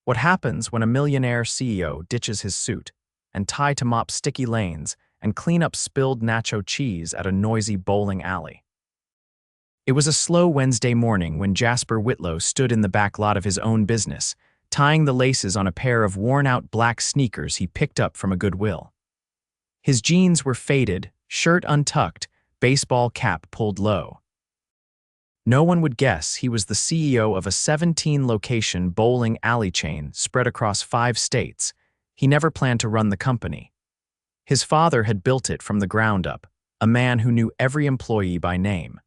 What happens when a millionaire CEO ditches his suit and tie to mop sticky lanes and clean up spilled nacho cheese at a noisy bowling alley? It was a slow Wednesday morning when Jasper Whitlow stood in the back lot of his own business, tying the laces on a pair of worn-out black sneakers he picked up from a Goodwill. His jeans were faded, shirt untucked, baseball cap pulled low. No one would guess he was the CEO of a 17-location bowling alley chain spread across 5 states. He never planned to run the company. His father had built it from the ground up, a man who knew every employee by name.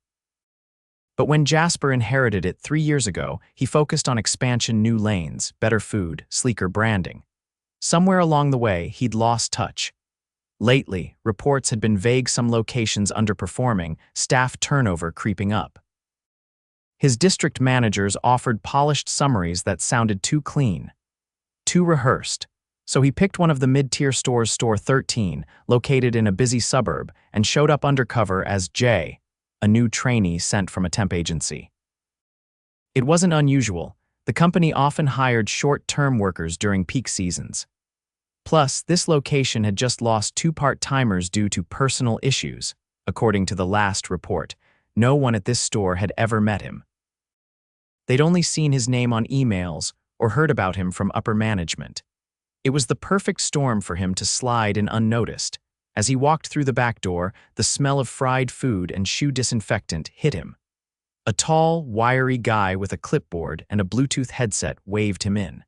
But when Jasper inherited it 3 years ago, he focused on expansion, new lanes, better food, sleeker branding. Somewhere along the way, he'd lost touch. Lately, reports had been vague, some locations underperforming, staff turnover creeping up. His district managers offered polished summaries that sounded too clean, too rehearsed. So he picked one of the mid-tier stores, Store 13, located in a busy suburb, and showed up undercover as Jay, a new trainee sent from a temp agency. It wasn't unusual. The company often hired short-term workers during peak seasons. Plus, this location had just lost 2 part-timers due to personal issues. According to the last report, no one at this store had ever met him. They'd only seen his name on emails or heard about him from upper management. It was the perfect storm for him to slide in unnoticed. As he walked through the back door, the smell of fried food and shoe disinfectant hit him. A tall, wiry guy with a clipboard and a Bluetooth headset waved him in.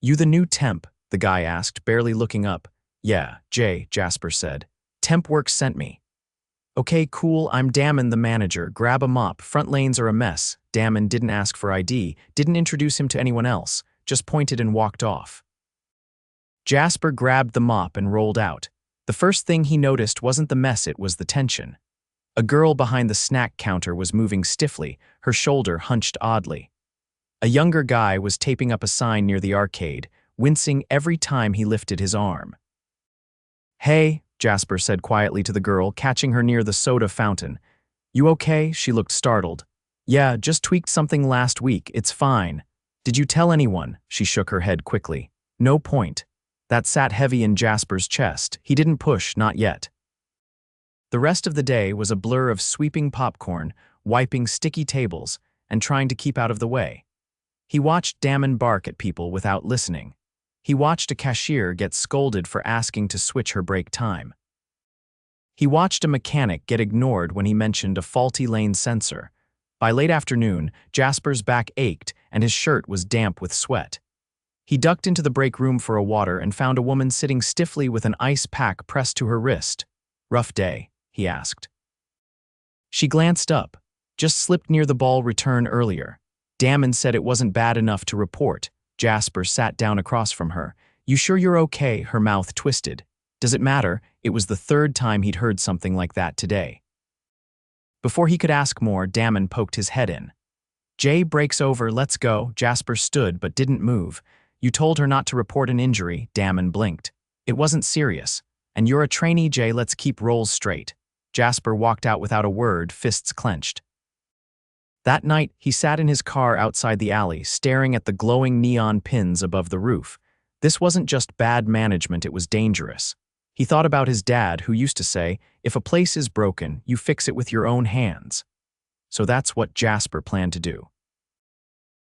"You the new temp?" the guy asked, barely looking up. "Yeah, Jay," Jasper said. "Temp work sent me." "Okay, cool, I'm Damon, the manager. Grab a mop, front lanes are a mess." Damon didn't ask for ID, didn't introduce him to anyone else, just pointed and walked off. Jasper grabbed the mop and rolled out. The first thing he noticed wasn't the mess, it was the tension. A girl behind the snack counter was moving stiffly, her shoulder hunched oddly. A younger guy was taping up a sign near the arcade, wincing every time he lifted his arm. "Hey," Jasper said quietly to the girl, catching her near the soda fountain. "You okay?" She looked startled. "Yeah, just tweaked something last week, it's fine." "Did you tell anyone?" She shook her head quickly. "No point." That sat heavy in Jasper's chest. He didn't push, not yet. The rest of the day was a blur of sweeping popcorn, wiping sticky tables, and trying to keep out of the way. He watched Damon bark at people without listening. He watched a cashier get scolded for asking to switch her break time. He watched a mechanic get ignored when he mentioned a faulty lane sensor. By late afternoon, Jasper's back ached and his shirt was damp with sweat. He ducked into the break room for a water and found a woman sitting stiffly with an ice pack pressed to her wrist. "Rough day?" he asked. She glanced up. "Just slipped near the ball return earlier." Damon said it wasn't bad enough to report. Jasper sat down across from her. "You sure you're okay?" Her mouth twisted. Does it matter? It was the 3rd time he'd heard something like that today. Before he could ask more, Damon poked his head in. "Jay, breaks over, let's go." Jasper stood but didn't move. "You told her not to report an injury." Damon blinked. "It wasn't serious. And you're a trainee, Jay, let's keep roles straight." Jasper walked out without a word, fists clenched. That night, he sat in his car outside the alley, staring at the glowing neon pins above the roof. This wasn't just bad management, it was dangerous. He thought about his dad, who used to say, "If a place is broken, you fix it with your own hands." So that's what Jasper planned to do.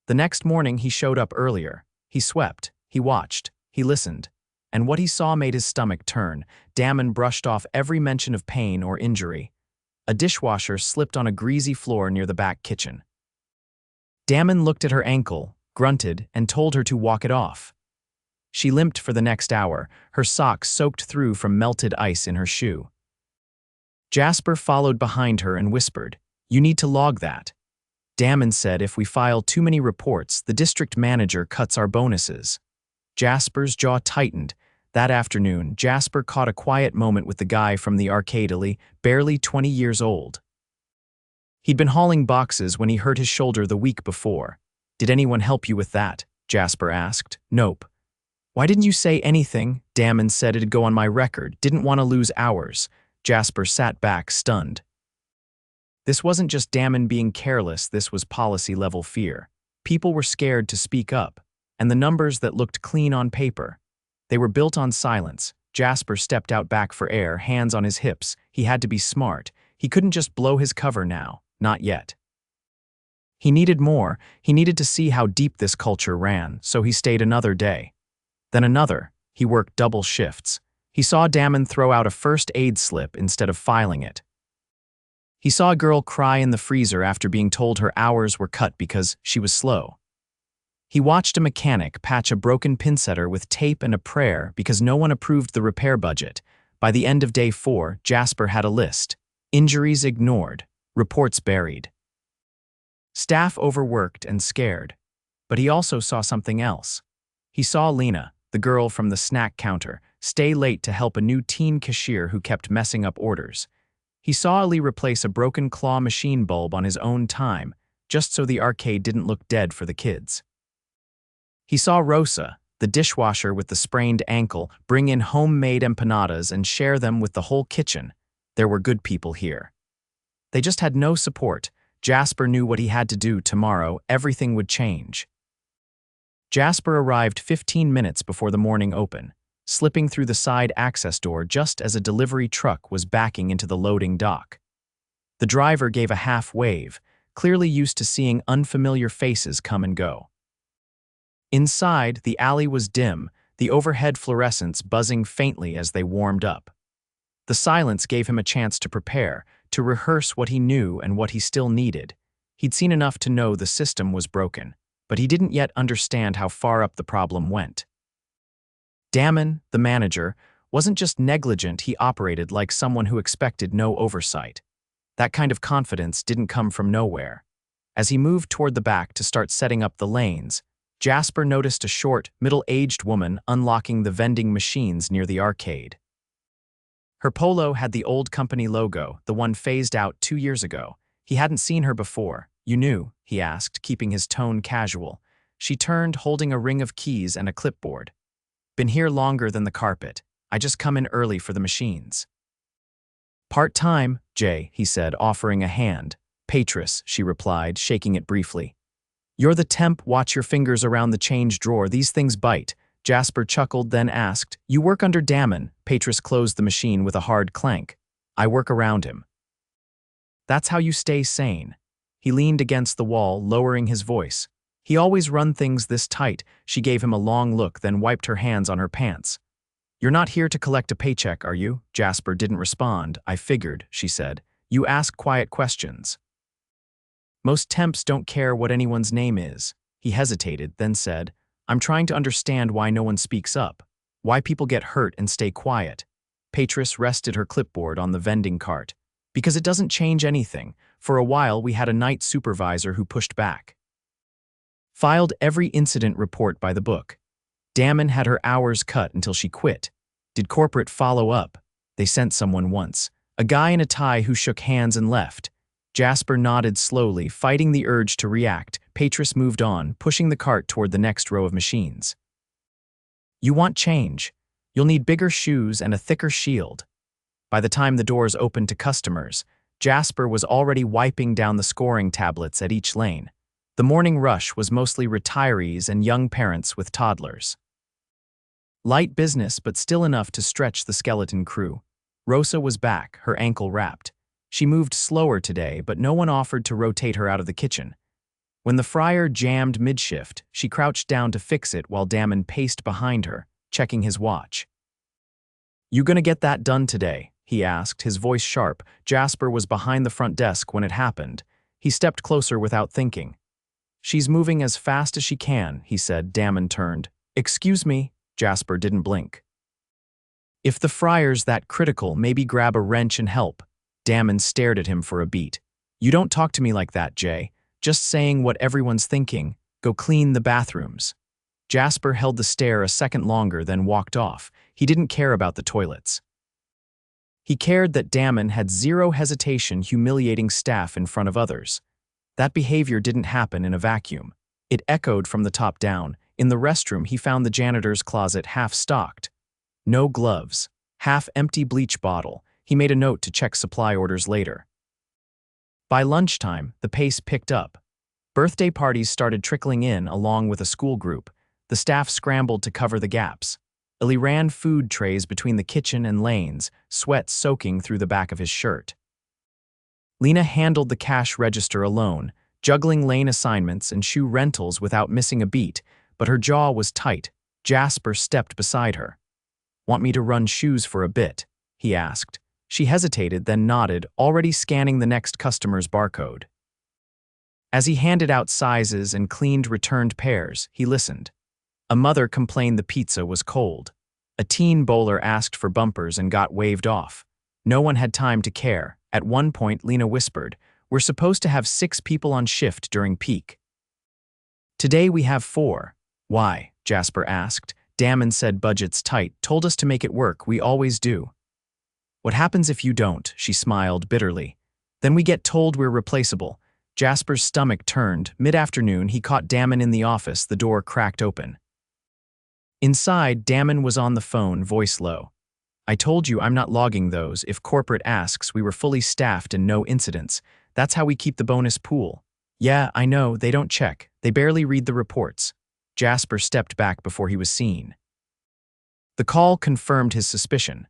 The next morning, he showed up earlier. He swept, he watched, he listened. And what he saw made his stomach turn. Damon brushed off every mention of pain or injury. A dishwasher slipped on a greasy floor near the back kitchen. Damon looked at her ankle, grunted, and told her to walk it off. She limped for the next hour, her socks soaked through from melted ice in her shoe. Jasper followed behind her and whispered, "You need to log that." Damon said, "If we file too many reports, the district manager cuts our bonuses." Jasper's jaw tightened. That afternoon, Jasper caught a quiet moment with the guy from the arcade alley, barely 20 years old. He'd been hauling boxes when he hurt his shoulder the week before. "Did anyone help you with that?" Jasper asked. "Nope." "Why didn't you say anything?" Damon said it'd go on my record. "Didn't want to lose hours." Jasper sat back, stunned. This wasn't just Damon being careless, this was policy-level fear. People were scared to speak up. and the numbers that looked clean on paper. They were built on silence. Jasper stepped out back for air, hands on his hips. He had to be smart. He couldn't just blow his cover now, not yet. He needed more. He needed to see how deep this culture ran, so he stayed another day. Then another. He worked double shifts. He saw Damon throw out a first aid slip instead of filing it. He saw a girl cry in the freezer after being told her hours were cut because she was slow. He watched a mechanic patch a broken pinsetter with tape and a prayer because no one approved the repair budget. By the end of day 4, Jasper had a list. Injuries ignored, reports buried. Staff overworked and scared. But he also saw something else. He saw Lena, the girl from the snack counter, stay late to help a new teen cashier who kept messing up orders. He saw Ali replace a broken claw machine bulb on his own time, just so the arcade didn't look dead for the kids. He saw Rosa, the dishwasher with the sprained ankle, bring in homemade empanadas and share them with the whole kitchen. There were good people here. They just had no support. Jasper knew what he had to do tomorrow. Everything would change. Jasper arrived 15 minutes before the morning open, slipping through the side access door just as a delivery truck was backing into the loading dock. The driver gave a half wave, clearly used to seeing unfamiliar faces come and go. Inside, the alley was dim, the overhead fluorescents buzzing faintly as they warmed up. The silence gave him a chance to prepare, to rehearse what he knew and what he still needed. He'd seen enough to know the system was broken, but he didn't yet understand how far up the problem went. Damon, the manager, wasn't just negligent, he operated like someone who expected no oversight. That kind of confidence didn't come from nowhere. As he moved toward the back to start setting up the lanes, Jasper noticed a short, middle-aged woman unlocking the vending machines near the arcade. Her polo had the old company logo, the one phased out 2 years ago. He hadn't seen her before. "You knew?" he asked, keeping his tone casual. She turned, holding a ring of keys and a clipboard. "Been here longer than the carpet. I just come in early for the machines." "Part-time, Jay," he said, offering a hand. "Patris," she replied, shaking it briefly. "You're the temp, watch your fingers around the change drawer, these things bite." Jasper chuckled, then asked, "You work under Damon?" Patris closed the machine with a hard clank. "I work around him." "That's how you stay sane." He leaned against the wall, lowering his voice. "He always run things this tight." She gave him a long look, then wiped her hands on her pants. "You're not here to collect a paycheck, are you?" Jasper didn't respond. "I figured," she said. "You ask quiet questions." "Most temps don't care what anyone's name is." He hesitated, then said, "I'm trying to understand why no one speaks up, why people get hurt and stay quiet." Patris rested her clipboard on the vending cart. "Because it doesn't change anything. For a while, we had a night supervisor who pushed back. Filed every incident report by the book. Damon had her hours cut until she quit. Did corporate follow up? They sent someone once. A guy in a tie who shook hands and left. Jasper nodded slowly, fighting the urge to react. Patris moved on, pushing the cart toward the next row of machines. "You want change. You'll need bigger shoes and a thicker shield." By the time the doors opened to customers, Jasper was already wiping down the scoring tablets at each lane. The morning rush was mostly retirees and young parents with toddlers. Light business, but still enough to stretch the skeleton crew. Rosa was back, her ankle wrapped. She moved slower today, but no one offered to rotate her out of the kitchen. When the fryer jammed mid-shift, she crouched down to fix it while Damon paced behind her, checking his watch. "You gonna get that done today?" he asked, his voice sharp. Jasper was behind the front desk when it happened. He stepped closer without thinking. "She's moving as fast as she can," he said. Damon turned. "Excuse me?" Jasper didn't blink. "If the fryer's that critical, maybe grab a wrench and help." Damon stared at him for a beat. "You don't talk to me like that, Jay. Just saying what everyone's thinking. Go clean the bathrooms." Jasper held the stare a second longer, then walked off. He didn't care about the toilets. He cared that Damon had zero hesitation humiliating staff in front of others. That behavior didn't happen in a vacuum. It echoed from the top down. In the restroom, he found the janitor's closet half-stocked. No gloves. Half-empty bleach bottle. He made a note to check supply orders later. By lunchtime, the pace picked up. Birthday parties started trickling in along with a school group. The staff scrambled to cover the gaps. Illy ran food trays between the kitchen and lanes, sweat soaking through the back of his shirt. Lena handled the cash register alone, juggling lane assignments and shoe rentals without missing a beat, but her jaw was tight. Jasper stepped beside her. "Want me to run shoes for a bit?" he asked. She hesitated, then nodded, already scanning the next customer's barcode. As he handed out sizes and cleaned returned pairs, he listened. A mother complained the pizza was cold. A teen bowler asked for bumpers and got waved off. No one had time to care. At one point, Lena whispered, "We're supposed to have 6 people on shift during peak." "Today we have 4. "Why?" Jasper asked. "Damon said budget's tight, told us to make it work, we always do." "What happens if you don't?" She smiled bitterly. "Then we get told we're replaceable." Jasper's stomach turned. Mid-afternoon, he caught Damon in the office, the door cracked open. Inside, Damon was on the phone, voice low. "I told you I'm not logging those. If corporate asks, we were fully staffed and no incidents. That's how we keep the bonus pool." "Yeah, I know, they don't check. They barely read the reports." Jasper stepped back before he was seen. The call confirmed his suspicion.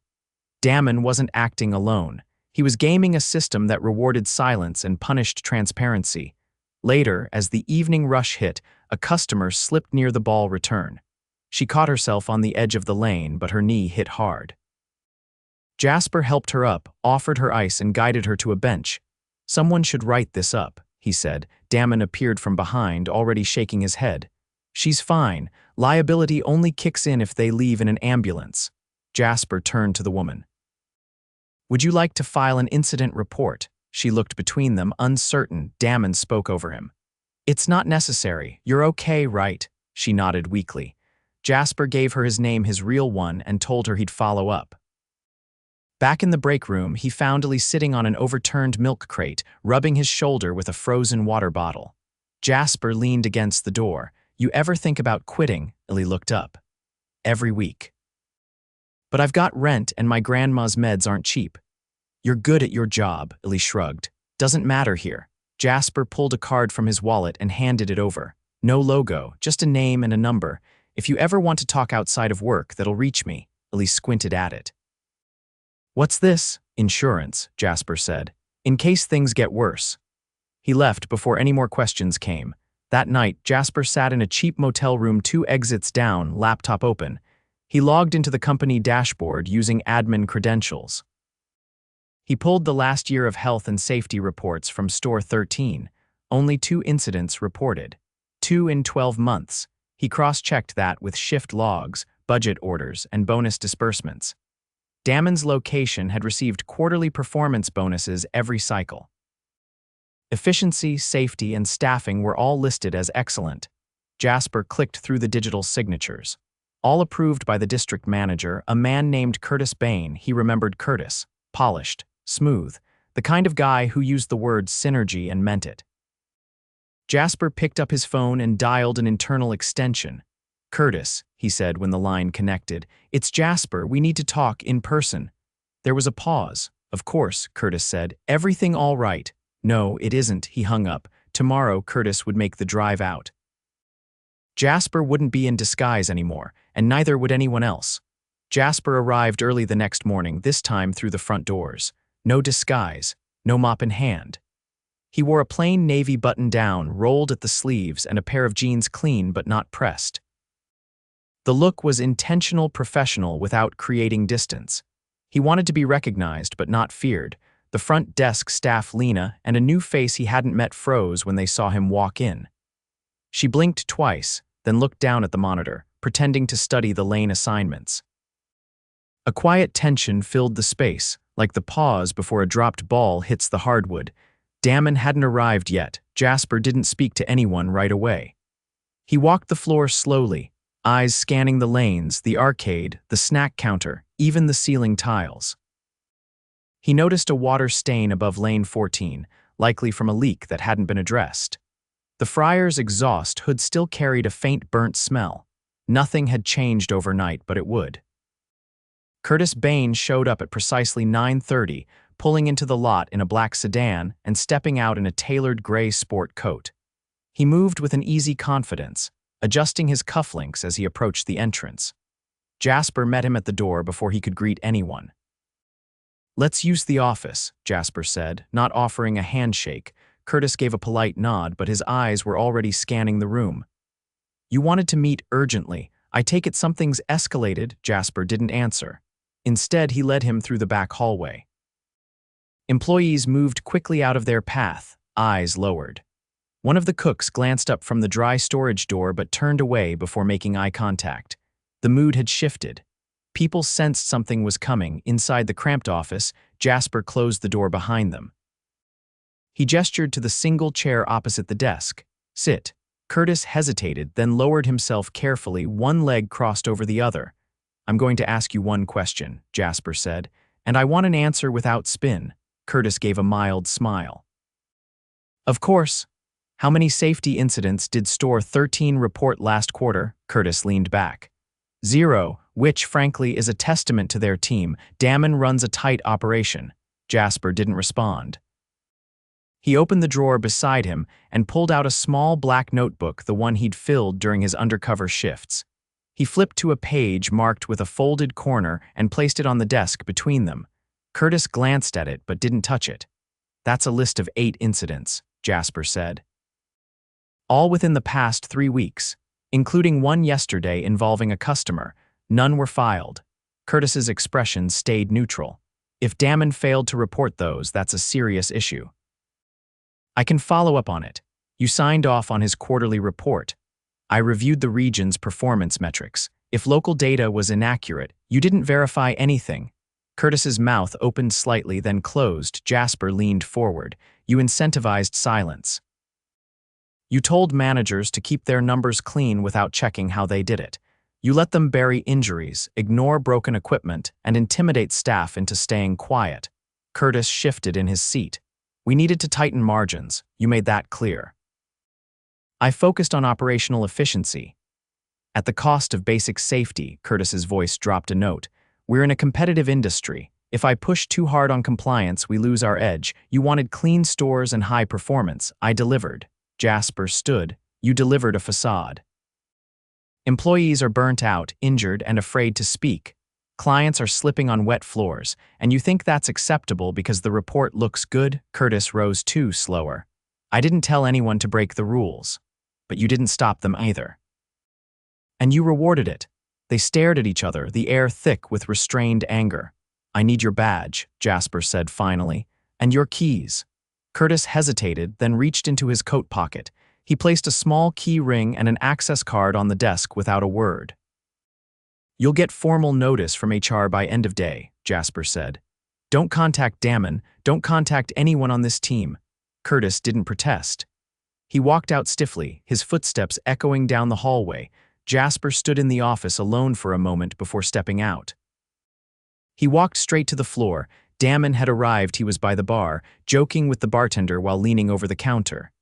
Damon wasn't acting alone. He was gaming a system that rewarded silence and punished transparency. Later, as the evening rush hit, a customer slipped near the ball return. She caught herself on the edge of the lane, but her knee hit hard. Jasper helped her up, offered her ice, and guided her to a bench. "Someone should write this up," he said. Damon appeared from behind, already shaking his head. "She's fine. Liability only kicks in if they leave in an ambulance." Jasper turned to the woman. "Would you like to file an incident report?" She looked between them, uncertain. Damon spoke over him. "It's not necessary. You're okay, right?" She nodded weakly. Jasper gave her his name, his real one, and told her he'd follow up. Back in the break room, he found Illy sitting on an overturned milk crate, rubbing his shoulder with a frozen water bottle. Jasper leaned against the door. "You ever think about quitting?" Illy looked up. "Every week. But I've got rent and my grandma's meds aren't cheap." "You're good at your job," Illy shrugged. "Doesn't matter here." Jasper pulled a card from his wallet and handed it over. "No logo, just a name and a number. If you ever want to talk outside of work, that'll reach me." Illy squinted at it. "What's this?" "Insurance," Jasper said. "In case things get worse." He left before any more questions came. That night, Jasper sat in a cheap motel room 2 exits down, laptop open. He logged into the company dashboard using admin credentials. He pulled the last year of health and safety reports from Store 13. Only 2 incidents reported. 2 in 12 months. He cross-checked that with shift logs, budget orders, and bonus disbursements. Damon's location had received quarterly performance bonuses every cycle. Efficiency, safety, and staffing were all listed as excellent. Jasper clicked through the digital signatures. All approved by the district manager, a man named Curtis Bain. He remembered Curtis. Polished, smooth, the kind of guy who used the word synergy and meant it. Jasper picked up his phone and dialed an internal extension. "Curtis," he said when the line connected. "It's Jasper, we need to talk in person." There was a pause. "Of course," Curtis said. "Everything all right?" "No, it isn't," he hung up. Tomorrow, Curtis would make the drive out. Jasper wouldn't be in disguise anymore, and neither would anyone else. Jasper arrived early the next morning, this time through the front doors. No disguise, no mop in hand. He wore a plain navy button-down, rolled at the sleeves, and a pair of jeans clean but not pressed. The look was intentional, professional, without creating distance. He wanted to be recognized but not feared. The front desk staff, Lena, and a new face he hadn't met froze when they saw him walk in. She blinked twice, then looked down at the monitor, pretending to study the lane assignments. A quiet tension filled the space, like the pause before a dropped ball hits the hardwood. Damon hadn't arrived yet. Jasper didn't speak to anyone right away. He walked the floor slowly, eyes scanning the lanes, the arcade, the snack counter, even the ceiling tiles. He noticed a water stain above lane 14, likely from a leak that hadn't been addressed. The Friar's exhaust hood still carried a faint burnt smell. Nothing had changed overnight, but it would. Curtis Bain showed up at precisely 9:30, pulling into the lot in a black sedan and stepping out in a tailored gray sport coat. He moved with an easy confidence, adjusting his cufflinks as he approached the entrance. Jasper met him at the door before he could greet anyone. "Let's use the office," Jasper said, not offering a handshake. Curtis gave a polite nod, but his eyes were already scanning the room. "You wanted to meet urgently. I take it something's escalated." Jasper didn't answer. Instead, he led him through the back hallway. Employees moved quickly out of their path, eyes lowered. One of the cooks glanced up from the dry storage door but turned away before making eye contact. The mood had shifted. People sensed something was coming. Inside the cramped office, Jasper closed the door behind them. He gestured to the single chair opposite the desk. "Sit." Curtis hesitated, then lowered himself carefully, one leg crossed over the other. "I'm going to ask you one question," Jasper said, "and I want an answer without spin." Curtis gave a mild smile. "Of course. How many safety incidents did Store 13 report last quarter?" Curtis leaned back. "0, which, frankly, is a testament to their team. Damon runs a tight operation." Jasper didn't respond. He opened the drawer beside him and pulled out a small black notebook, the one he'd filled during his undercover shifts. He flipped to a page marked with a folded corner and placed it on the desk between them. Curtis glanced at it but didn't touch it. "That's a list of 8 incidents," Jasper said. "All within the past 3 weeks, including one yesterday involving a customer. None were filed." Curtis's expression stayed neutral. "If Damon failed to report those, that's a serious issue." "I can follow up on it. You signed off on his quarterly report. I reviewed the region's performance metrics. If local data was inaccurate, you didn't verify anything." Curtis's mouth opened slightly, then closed. Jasper leaned forward. "You incentivized silence. You told managers to keep their numbers clean without checking how they did it. You let them bury injuries, ignore broken equipment, and intimidate staff into staying quiet." Curtis shifted in his seat. "We needed to tighten margins. You made that clear. I focused on operational efficiency. At the cost of basic safety." Curtis's voice dropped a note. "We're in a competitive industry. If I push too hard on compliance, we lose our edge. You wanted clean stores and high performance. I delivered." Jasper stood. "You delivered a facade. Employees are burnt out, injured, and afraid to speak. Clients are slipping on wet floors, and you think that's acceptable because the report looks good." Curtis rose too slower. "I didn't tell anyone to break the rules, but you didn't stop them either. And you rewarded it." They stared at each other, the air thick with restrained anger. "I need your badge," Jasper said finally, "and your keys." Curtis hesitated, then reached into his coat pocket. He placed a small key ring and an access card on the desk without a word. "You'll get formal notice from HR by end of day," Jasper said. "Don't contact Damon. Don't contact anyone on this team." Curtis didn't protest. He walked out stiffly, his footsteps echoing down the hallway. Jasper stood in the office alone for a moment before stepping out. He walked straight to the floor. Damon had arrived. He was by the bar, joking with the bartender while leaning over the counter.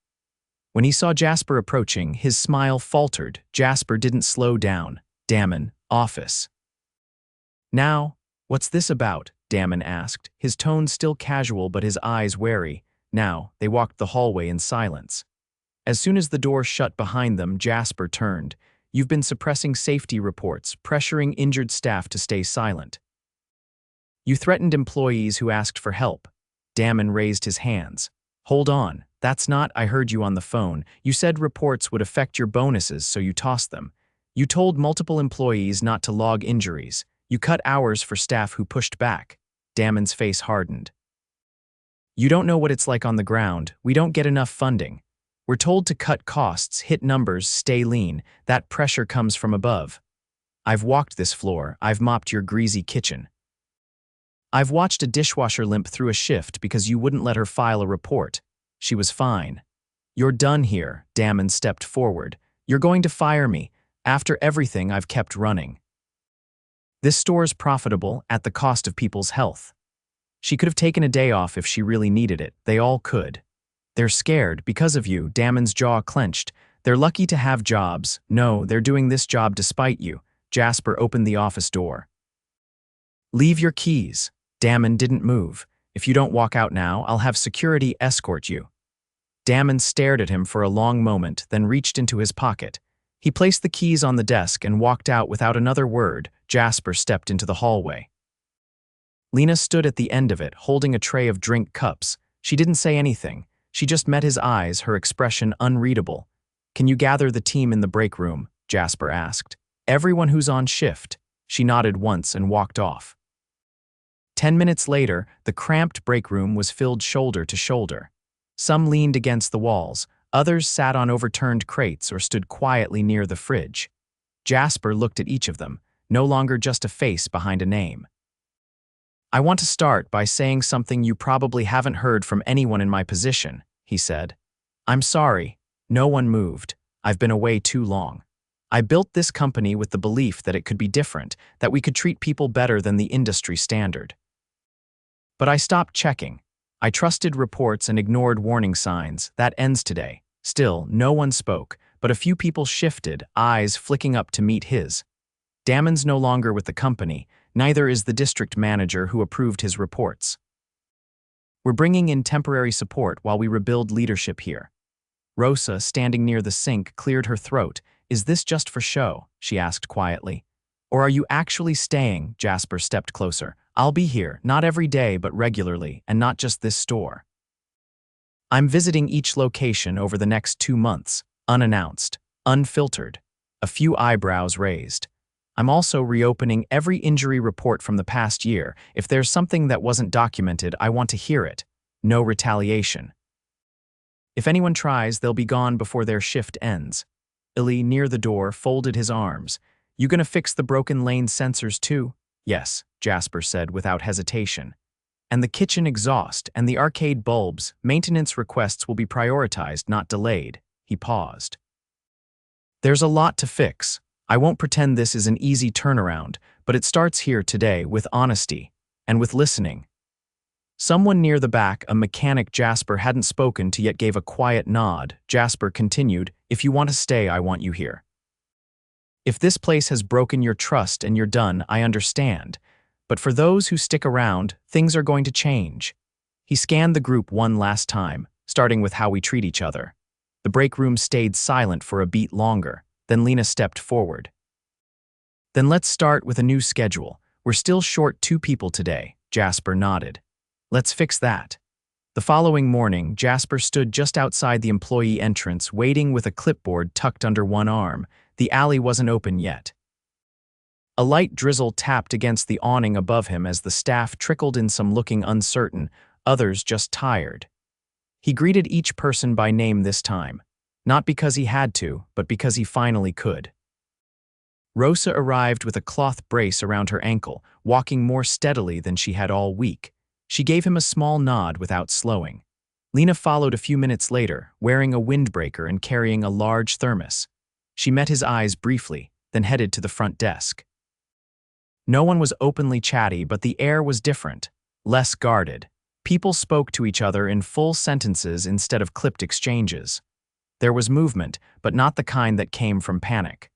When he saw Jasper approaching, his smile faltered. Jasper didn't slow down. "Damon, office." "Now, what's this about?" Damon asked, his tone still casual but his eyes wary. Now, they walked the hallway in silence. As soon as the door shut behind them, Jasper turned. "You've been suppressing safety reports, pressuring injured staff to stay silent. You threatened employees who asked for help." Damon raised his hands. "Hold on. That's not. I heard you on the phone. You said reports would affect your bonuses, so you tossed them. You told multiple employees not to log injuries. You cut hours for staff who pushed back." Damon's face hardened. "You don't know what it's like on the ground. We don't get enough funding. We're told to cut costs, hit numbers, stay lean. That pressure comes from above. I've walked this floor. I've mopped your greasy kitchen. I've watched a dishwasher limp through a shift because you wouldn't let her file a report. She was fine. You're done here." Damon stepped forward. "You're going to fire me. After everything I've kept running. This store's profitable at the cost of people's health. She could have taken a day off if she really needed it. They all could. They're scared because of you." Damon's jaw clenched. "They're lucky to have jobs. No, they're doing this job despite you." Jasper opened the office door. "Leave your keys." Damon didn't move. "If you don't walk out now, I'll have security escort you." Damon stared at him for a long moment, then reached into his pocket. He placed the keys on the desk and walked out without another word. Jasper stepped into the hallway. Lena stood at the end of it, holding a tray of drink cups. She didn't say anything. She just met his eyes, her expression unreadable. "Can you gather the team in the break room?" Jasper asked. "Everyone who's on shift." She nodded once and walked off. 10 minutes later, the cramped break room was filled shoulder to shoulder. Some leaned against the walls, others sat on overturned crates or stood quietly near the fridge. Jasper looked at each of them, no longer just a face behind a name. "I want to start by saying something you probably haven't heard from anyone in my position," he said. "I'm sorry. No one moved. I've been away too long. I built this company with the belief that it could be different, that we could treat people better than the industry standard. But I stopped checking. I trusted reports and ignored warning signs. That ends today." Still, no one spoke, but a few people shifted, eyes flicking up to meet his. "Damon's no longer with the company. Neither is the district manager who approved his reports. We're bringing in temporary support while we rebuild leadership here." Rosa, standing near the sink, cleared her throat. "Is this just for show?" she asked quietly. "Or are you actually staying?" Jasper stepped closer. "I'll be here, not every day but regularly, and not just this store. I'm visiting each location over the next 2 months, unannounced, unfiltered." A few eyebrows raised. "I'm also reopening every injury report from the past year. If there's something that wasn't documented, I want to hear it. No retaliation. If anyone tries, they'll be gone before their shift ends." Illy, near the door, folded his arms. "You gonna fix the broken lane sensors too?" "Yes," Jasper said without hesitation. "And the kitchen exhaust and the arcade bulbs, maintenance requests will be prioritized, not delayed." He paused. "There's a lot to fix. I won't pretend this is an easy turnaround, but it starts here today with honesty and with listening." Someone near the back, a mechanic Jasper hadn't spoken to yet, gave a quiet nod. Jasper continued, "If you want to stay, I want you here. If this place has broken your trust and you're done, I understand. But for those who stick around, things are going to change." He scanned the group one last time, starting with how we treat each other. The break room stayed silent for a beat longer. Then Lena stepped forward. "Then let's start with a new schedule. We're still short 2 people today." Jasper nodded. "Let's fix that." The following morning, Jasper stood just outside the employee entrance, waiting with a clipboard tucked under one arm. The alley wasn't open yet. A light drizzle tapped against the awning above him as the staff trickled in, some looking uncertain, others just tired. He greeted each person by name this time, not because he had to, but because he finally could. Rosa arrived with a cloth brace around her ankle, walking more steadily than she had all week. She gave him a small nod without slowing. Lena followed a few minutes later, wearing a windbreaker and carrying a large thermos. She met his eyes briefly, then headed to the front desk. No one was openly chatty, but the air was different, less guarded. People spoke to each other in full sentences instead of clipped exchanges. There was movement, but not the kind that came from panic.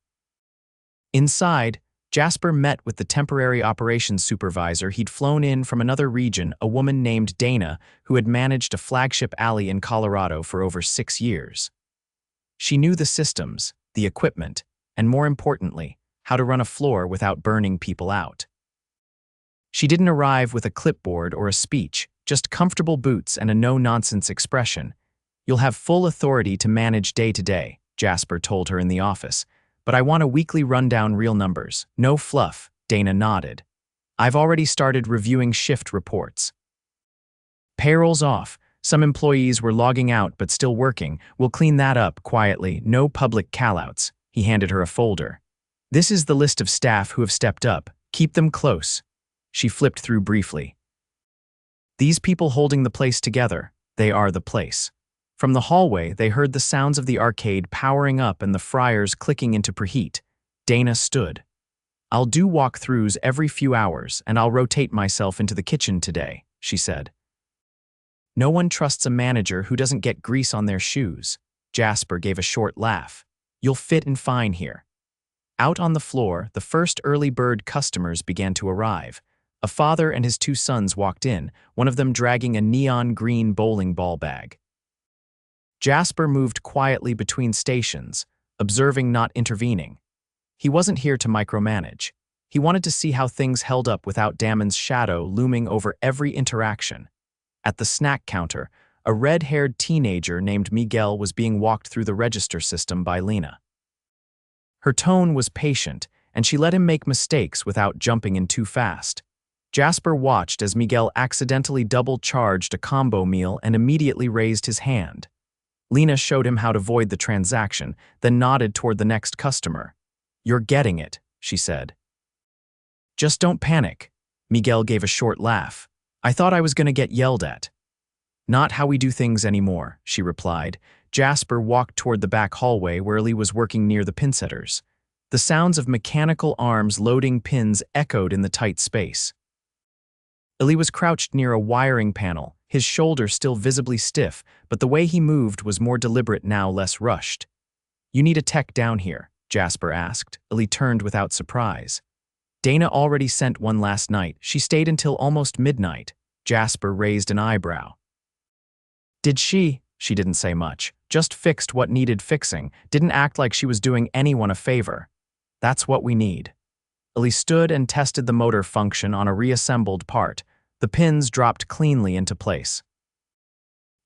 Inside, Jasper met with the temporary operations supervisor he'd flown in from another region, a woman named Dana, who had managed a flagship alley in Colorado for over 6 years. She knew the systems, the equipment, and more importantly, how to run a floor without burning people out. She didn't arrive with a clipboard or a speech, just comfortable boots and a no-nonsense expression. "You'll have full authority to manage day to day," Jasper told her in the office. "But I want a weekly rundown, real numbers. No fluff." Dana nodded. "I've already started reviewing shift reports. Payroll's off. Some employees were logging out but still working. We'll clean that up quietly. No public callouts." He handed her a folder. "This is the list of staff who have stepped up. Keep them close." She flipped through briefly. "These people holding the place together, they are the place." From the hallway, they heard the sounds of the arcade powering up and the fryers clicking into preheat. Dana stood. "I'll do walkthroughs every few hours, and I'll rotate myself into the kitchen today," she said. "No one trusts a manager who doesn't get grease on their shoes." Jasper gave a short laugh. "You'll fit in fine here." Out on the floor, the first early bird customers began to arrive. A father and his 2 sons walked in, one of them dragging a neon green bowling ball bag. Jasper moved quietly between stations, observing, not intervening. He wasn't here to micromanage. He wanted to see how things held up without Damon's shadow looming over every interaction. At the snack counter, a red-haired teenager named Miguel was being walked through the register system by Lena. Her tone was patient, and she let him make mistakes without jumping in too fast. Jasper watched as Miguel accidentally double-charged a combo meal and immediately raised his hand. Lena showed him how to void the transaction, then nodded toward the next customer. "You're getting it," she said. "Just don't panic." Miguel gave a short laugh. "I thought I was going to get yelled at." "Not how we do things anymore," she replied. Jasper walked toward the back hallway where Lee was working near the pinsetters. The sounds of mechanical arms loading pins echoed in the tight space. Lee was crouched near a wiring panel, his shoulder still visibly stiff, but the way he moved was more deliberate now, less rushed. "You need a tech down here?" Jasper asked. Lee turned without surprise. "Dana already sent one last night. She stayed until almost midnight." Jasper raised an eyebrow. "Did she?" She didn't say much, just fixed what needed fixing, didn't act like she was doing anyone a favor. "That's what we need." Lee stood and tested the motor function on a reassembled part. The pins dropped cleanly into place.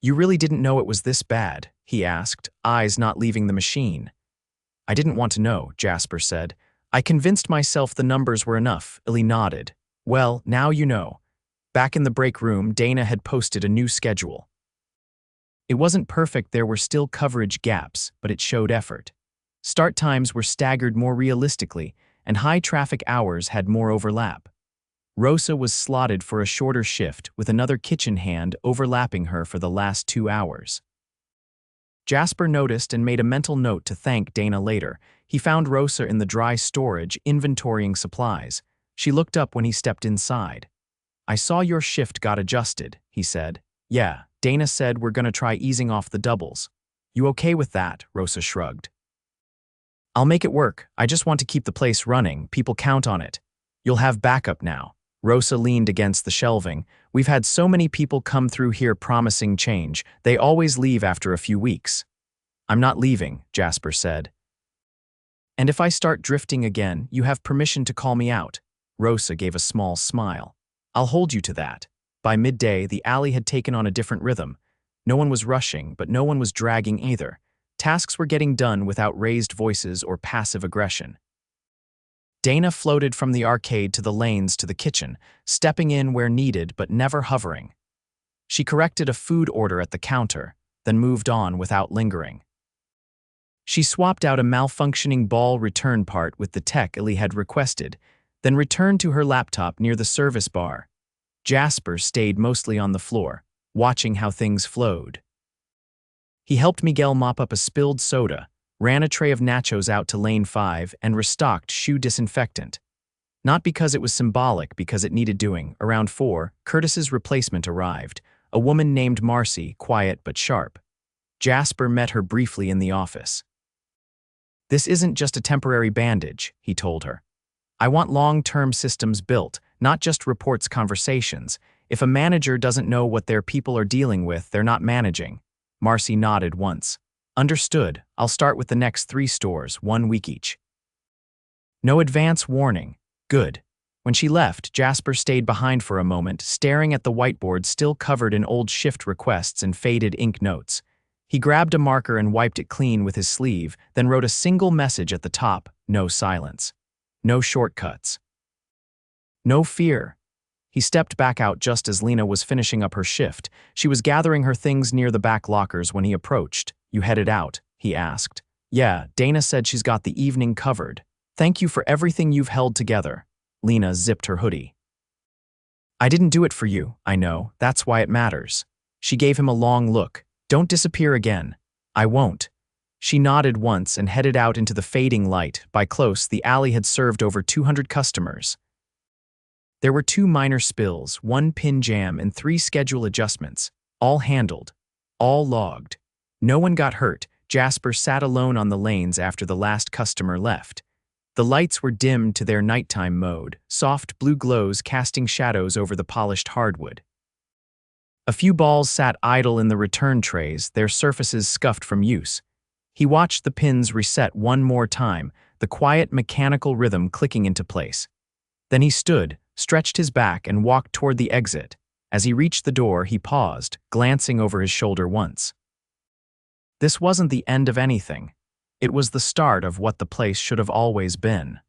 "You really didn't know it was this bad?" he asked, eyes not leaving the machine. "I didn't want to know," Jasper said. "I convinced myself the numbers were enough." Lee nodded. "Well, now you know." Back in the break room, Dana had posted a new schedule. It wasn't perfect, there were still coverage gaps, but it showed effort. Start times were staggered more realistically, and high traffic hours had more overlap. Rosa was slotted for a shorter shift, with another kitchen hand overlapping her for the last 2 hours. Jasper noticed and made a mental note to thank Dana later. He found Rosa in the dry storage, inventorying supplies. She looked up when he stepped inside. "I saw your shift got adjusted," he said. "Yeah, Dana said we're gonna try easing off the doubles." "You okay with that?" Rosa shrugged. "I'll make it work. I just want to keep the place running. People count on it." "You'll have backup now." Rosa leaned against the shelving. "We've had so many people come through here promising change. They always leave after a few weeks." "I'm not leaving," Jasper said. "And if I start drifting again, you have permission to call me out." Rosa gave a small smile. "I'll hold you to that." By midday, the alley had taken on a different rhythm. No one was rushing, but no one was dragging either. Tasks were getting done without raised voices or passive aggression. Dana floated from the arcade to the lanes to the kitchen, stepping in where needed but never hovering. She corrected a food order at the counter, then moved on without lingering. She swapped out a malfunctioning ball return part with the tech Ellie had requested, then returned to her laptop near the service bar. Jasper stayed mostly on the floor, watching how things flowed. He helped Miguel mop up a spilled soda, ran a tray of nachos out to lane 5, and restocked shoe disinfectant. Not because it was symbolic, because it needed doing. Around 4, Curtis's replacement arrived, a woman named Marcy, quiet but sharp. Jasper met her briefly in the office. "This isn't just a temporary bandage," he told her. "I want long-term systems built, not just reports, conversations. If a manager doesn't know what their people are dealing with, they're not managing." Marcy nodded once. "Understood. I'll start with the next 3 stores, 1 week each." No advance warning. Good. When she left, Jasper stayed behind for a moment, staring at the whiteboard still covered in old shift requests and faded ink notes. He grabbed a marker and wiped it clean with his sleeve, then wrote a single message at the top: no silence. No shortcuts. No fear. He stepped back out just as Lena was finishing up her shift. She was gathering her things near the back lockers when he approached. "You headed out?" he asked. "Yeah, Dana said she's got the evening covered. Thank you for everything you've held together." Lena zipped her hoodie. "I didn't do it for you, I know. That's why it matters." She gave him a long look. "Don't disappear again." "I won't." She nodded once and headed out into the fading light. By close, the alley had served over 200 customers. There were 2 minor spills, 1 pin jam, and 3 schedule adjustments. All handled. All logged. No one got hurt. Jasper sat alone on the lanes after the last customer left. The lights were dimmed to their nighttime mode, soft blue glows casting shadows over the polished hardwood. A few balls sat idle in the return trays, their surfaces scuffed from use. He watched the pins reset one more time, the quiet mechanical rhythm clicking into place. Then he stood, stretched his back, and walked toward the exit. As he reached the door, he paused, glancing over his shoulder once. This wasn't the end of anything. It was the start of what the place should have always been.